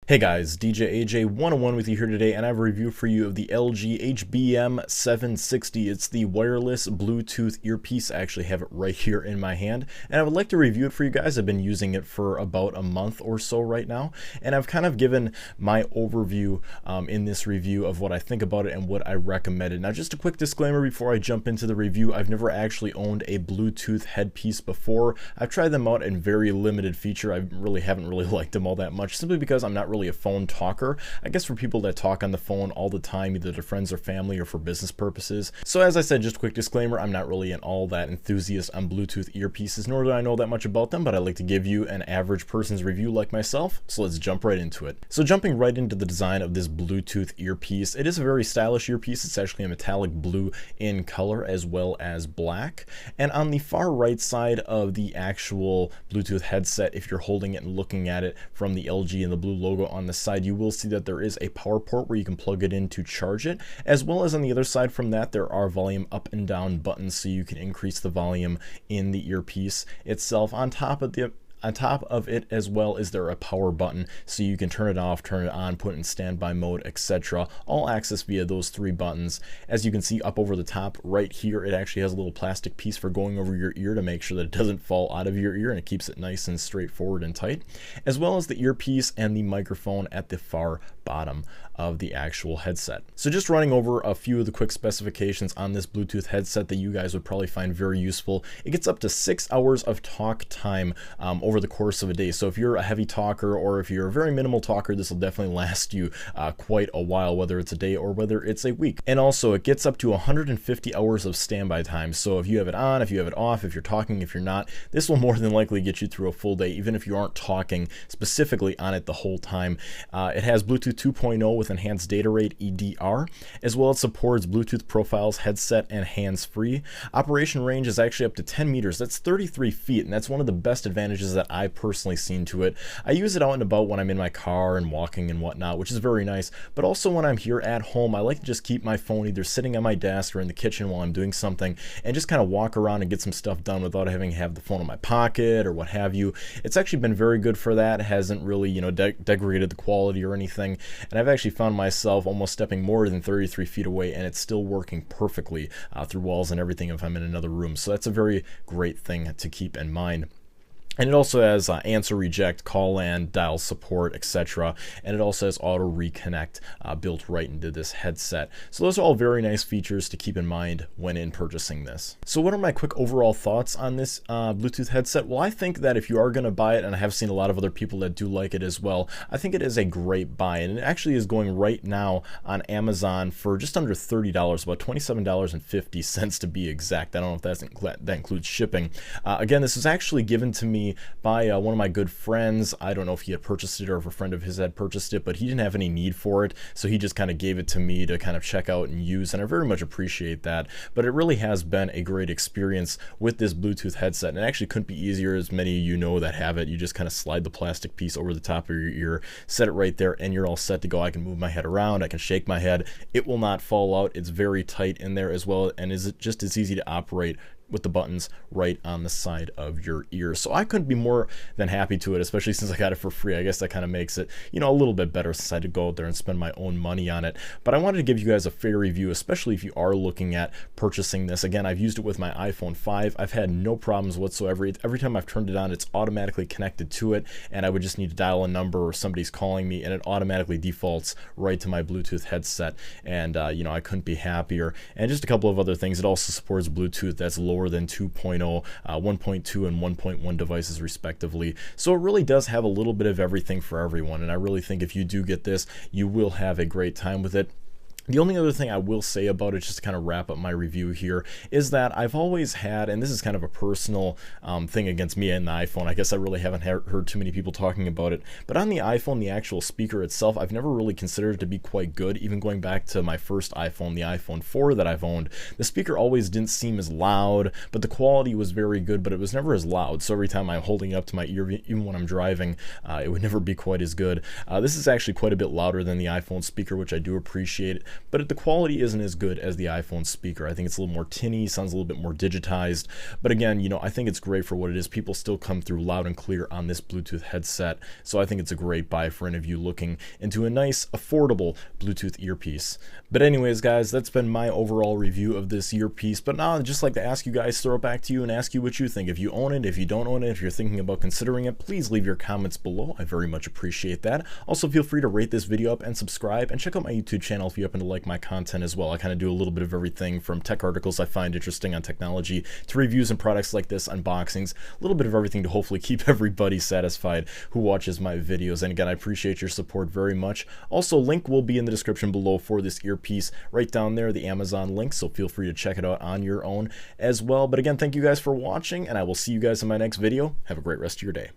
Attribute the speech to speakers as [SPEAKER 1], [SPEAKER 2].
[SPEAKER 1] Hey guys, DJ AJ101 with you here today, and I have a review for you of the LG HBM-760. It's the wireless Bluetooth earpiece. I actually have it right here in my hand, and I would like to review it for you guys. I've been using it for about a month or so right now, and I've kind of given my overview in this review of what I think about it and what I recommend it. Now, just a quick disclaimer before I jump into the review. I've never actually owned a Bluetooth headpiece before. I've tried them out in very limited feature. I haven't really liked them all that much, simply because I'm not really a phone talker. I guess for people that talk on the phone all the time, either to friends or family or for business purposes. So as I said, just a quick disclaimer, I'm not really an all that enthusiast on Bluetooth earpieces, nor do I know that much about them, but I like to give you an average person's review like myself. So let's jump right into it. So jumping right into the design of this Bluetooth earpiece, it is a very stylish earpiece. It's actually a metallic blue in color as well as black. And on the far right side of the actual Bluetooth headset, if you're holding it and looking at it from the LG and the blue logo on the side, you will see that there is a power port where you can plug it in to charge it, as well as on the other side from that there are volume up and down buttons, so you can increase the volume in the earpiece itself. On top of it as well is there a power button, so you can turn it off, turn it on, put it in standby mode, etc. All access via those three buttons. As you can see up over the top right here, it actually has a little plastic piece for going over your ear to make sure that it doesn't fall out of your ear, and it keeps it nice and straightforward and tight, as well as the earpiece and the microphone at the far bottom of the actual headset. So just running over a few of the quick specifications on this Bluetooth headset that you guys would probably find very useful. It gets up to 6 hours of talk time over the course of a day. So if you're a heavy talker or if you're a very minimal talker, this will definitely last you quite a while, whether it's a day or whether it's a week. And also it gets up to 150 hours of standby time. So if you have it on, if you have it off, if you're talking, if you're not, this will more than likely get you through a full day, even if you aren't talking specifically on it the whole time. It has Bluetooth 2.0 with enhanced data rate EDR, as well as supports Bluetooth profiles, headset, and hands-free. Operation range is actually up to 10 meters. That's 33 feet, and that's one of the best advantages that I personally seen to it. I use it out and about when I'm in my car and walking and whatnot, which is very nice, but also when I'm here at home, I like to just keep my phone either sitting on my desk or in the kitchen while I'm doing something and just kind of walk around and get some stuff done without having to have the phone in my pocket or what have you. It's actually been very good for that. It hasn't really, degraded the quality or anything, and I've actually found myself almost stepping more than 33 feet away, and it's still working perfectly through walls and everything if I'm in another room. So that's a very great thing to keep in mind. And it also has answer, reject, call and dial support, etc. And it also has auto reconnect built right into this headset. So those are all very nice features to keep in mind when in purchasing this. So what are my quick overall thoughts on this Bluetooth headset? Well, I think that if you are going to buy it, and I have seen a lot of other people that do like it as well, I think it is a great buy. And it actually is going right now on Amazon for just under $30, about $27.50 to be exact. I don't know if that includes shipping. Again, this was actually given to me by one of my good friends. I don't know if he had purchased it or if a friend of his had purchased it, but he didn't have any need for it, so he just kind of gave it to me to kind of check out and use, and I very much appreciate that. But it really has been a great experience with this Bluetooth headset, and it actually couldn't be easier, as many of you know that have it. You just kind of slide the plastic piece over the top of your ear, set it right there, and you're all set to go. I can move my head around, I can shake my head, it will not fall out. It's very tight in there as well, and is just as easy to operate with the buttons right on the side of your ear. So I couldn't be more than happy to it, especially since I got it for free. I guess that kind of makes it, a little bit better since I had to go out there and spend my own money on it. But I wanted to give you guys a fair review, especially if you are looking at purchasing this. Again, I've used it with my iPhone 5. I've had no problems whatsoever. Every time I've turned it on, it's automatically connected to it, and I would just need to dial a number or somebody's calling me, and it automatically defaults right to my Bluetooth headset. And I couldn't be happier. And just a couple of other things. It also supports Bluetooth that's lower than 2.0, 1.2 and 1.1 devices respectively. So it really does have a little bit of everything for everyone, and I really think if you do get this, you will have a great time with it. The only other thing I will say about it, just to kind of wrap up my review here, is that I've always had, and this is kind of a personal thing against me and the iPhone, I guess I really haven't heard too many people talking about it, but on the iPhone, the actual speaker itself, I've never really considered it to be quite good. Even going back to my first iPhone, the iPhone 4 that I've owned, the speaker always didn't seem as loud, but the quality was very good, but it was never as loud. So every time I'm holding it up to my ear, even when I'm driving, it would never be quite as good. This is actually quite a bit louder than the iPhone speaker, which I do appreciate. but the quality isn't as good as the iPhone speaker. I think it's a little more tinny, sounds a little bit more digitized, but again, you know, I think it's great for what it is. People still come through loud and clear on this Bluetooth headset, so I think it's a great buy for any of you looking into a nice, affordable Bluetooth earpiece. But anyways, guys, that's been my overall review of this earpiece. But now I'd just like to ask you guys, throw it back to you and ask you what you think. If you own it, if you don't own it, if you're thinking about considering it, please leave your comments below. I very much appreciate that. Also, feel free to rate this video up and subscribe, and check out my YouTube channel if you happen to like my content as well. I kind of do a little bit of everything from tech articles I find interesting on technology to reviews and products like this, unboxings, a little bit of everything to hopefully keep everybody satisfied who watches my videos. And again, I appreciate your support very much. Also, link will be in the description below for this earpiece right down there, the Amazon link, so feel free to check it out on your own as well. But again, thank you guys for watching, and I will see you guys in my next video. Have a great rest of your day.